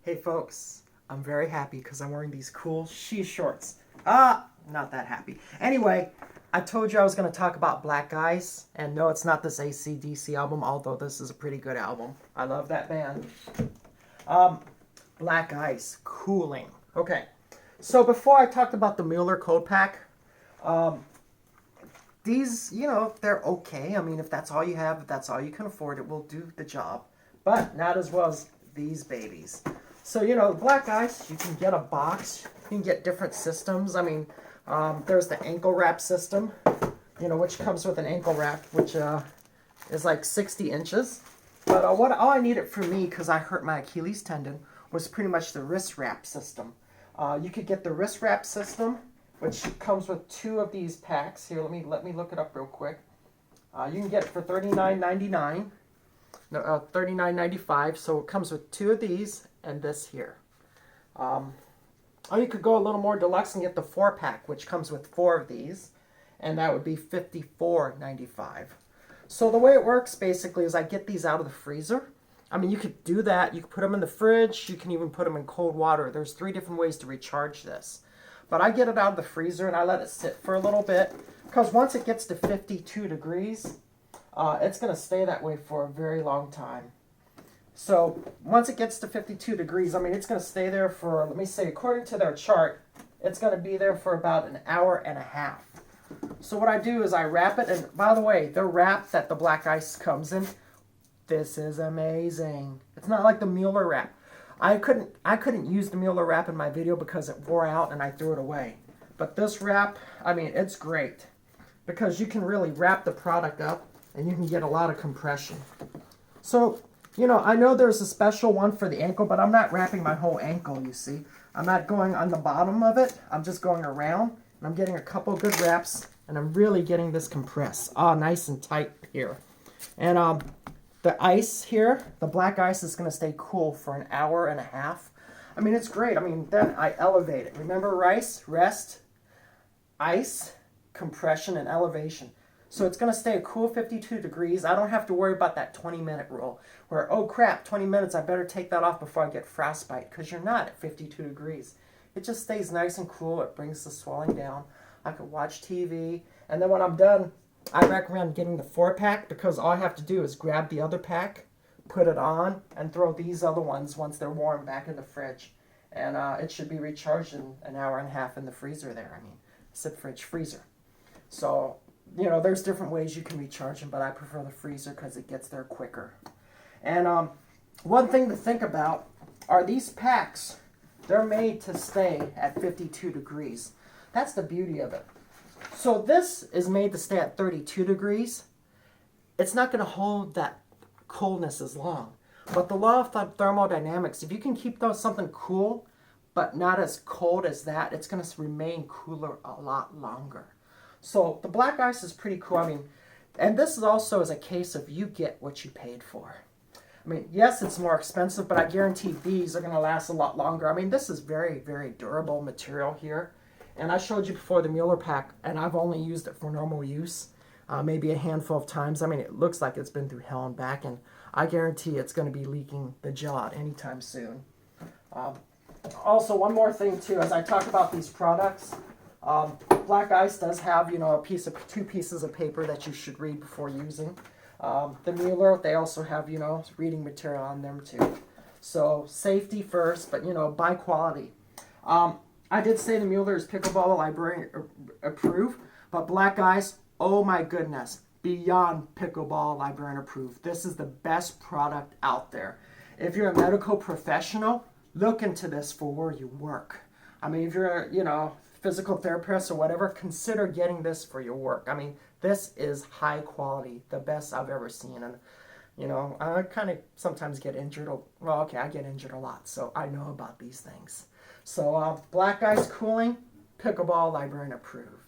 Hey folks, I'm very happy because I'm wearing these cool SheShorts. Not that happy. Anyway, I told you I was going to talk about Black Ice, and no, it's not this AC/DC album, although this is a pretty good album. I love that band. Um, Black Ice, cooling. Okay, so before I talked about the Mueller Cold Pack, um, these, they're okay. I mean, if that's all you have, if that's all you can afford, it will do the job. But not as well as these babies. So, Black Ice, you can get a box. You can get different systems. I mean, there's the ankle wrap system, which comes with an ankle wrap, which is like 60 inches. But all I needed for me, because I hurt my Achilles tendon, was pretty much the wrist wrap system. You could get the wrist wrap system, which comes with two of these packs. Here, let me look it up real quick. You can get it for $39.99. No, $39.95. So it comes with two of these and this here. Or you could go a little more deluxe and get the 4-pack, which comes with 4 of these, and that would be $54.95. So the way it works basically is I get these out of the freezer. I mean, you could do that. You could put them in the fridge. You can even put them in cold water. There's 3 different ways to recharge this. But I get it out of the freezer and I let it sit for a little bit, because once it gets to 52 degrees, it's going to stay that way for a very long time. So once it gets to 52 degrees, I mean, it's going to stay there for, let me say, according to their chart, it's going to be there for about an hour and a half. So what I do is I wrap it, and by the way, the wrap that the Black Ice comes in, this is amazing. It's not like the Mueller wrap. I couldn't use the Mueller wrap in my video because it wore out and I threw it away. But this wrap, I mean, it's great because you can really wrap the product up and you can get a lot of compression. So, I know there's a special one for the ankle, but I'm not wrapping my whole ankle, you see. I'm not going on the bottom of it. I'm just going around, and I'm getting a couple good wraps, and I'm really getting this compressed. Nice and tight here. And the ice here, the Black Ice, is going to stay cool for an hour and a half. I mean, it's great. I mean, then I elevate it. Remember rice, rest, ice, compression, and elevation. So it's going to stay a cool 52 degrees. I don't have to worry about that 20-minute rule where, oh crap, 20 minutes, I better take that off before I get frostbite, because you're not at 52 degrees. It just stays nice and cool. It brings the swelling down. I could watch TV. And then when I'm done, I recommend getting the 4-pack, because all I have to do is grab the other pack, put it on, and throw these other ones once they're warm back in the fridge. And it should be recharged in an hour and a half in the freezer there. I mean, sip fridge freezer. So, there's different ways you can recharge them, but I prefer the freezer because it gets there quicker. And one thing to think about are these packs. They're made to stay at 52 degrees. That's the beauty of it. So this is made to stay at 32 degrees. It's not going to hold that coolness as long. But the law of thermodynamics, if you can keep something cool, but not as cold as that, it's going to remain cooler a lot longer. So the Black Ice is pretty cool. I mean, and this is also a case of you get what you paid for. I mean, yes, it's more expensive, but I guarantee these are going to last a lot longer. I mean, this is very, very durable material here. And I showed you before the Mueller pack, and I've only used it for normal use, maybe a handful of times. I mean, it looks like it's been through hell and back, and I guarantee it's going to be leaking the gel out anytime soon. Also, one more thing, too, as I talk about these products, Black Ice does have, two pieces of paper that you should read before using. The Mueller, they also have, reading material on them too. So safety first, but, buy quality. I did say the Mueller is Pickleball Librarian approved, but Black Ice, oh my goodness, beyond Pickleball Librarian approved. This is the best product out there. If you're a medical professional, look into this for where you work. I mean, if you're a, physical therapist or whatever, consider getting this for your work. I mean, this is high quality, the best I've ever seen. And, I kind of sometimes get injured. Well, okay, I get injured a lot, so I know about these things. So, Black Ice Cooling, Pickleball Librarian approved.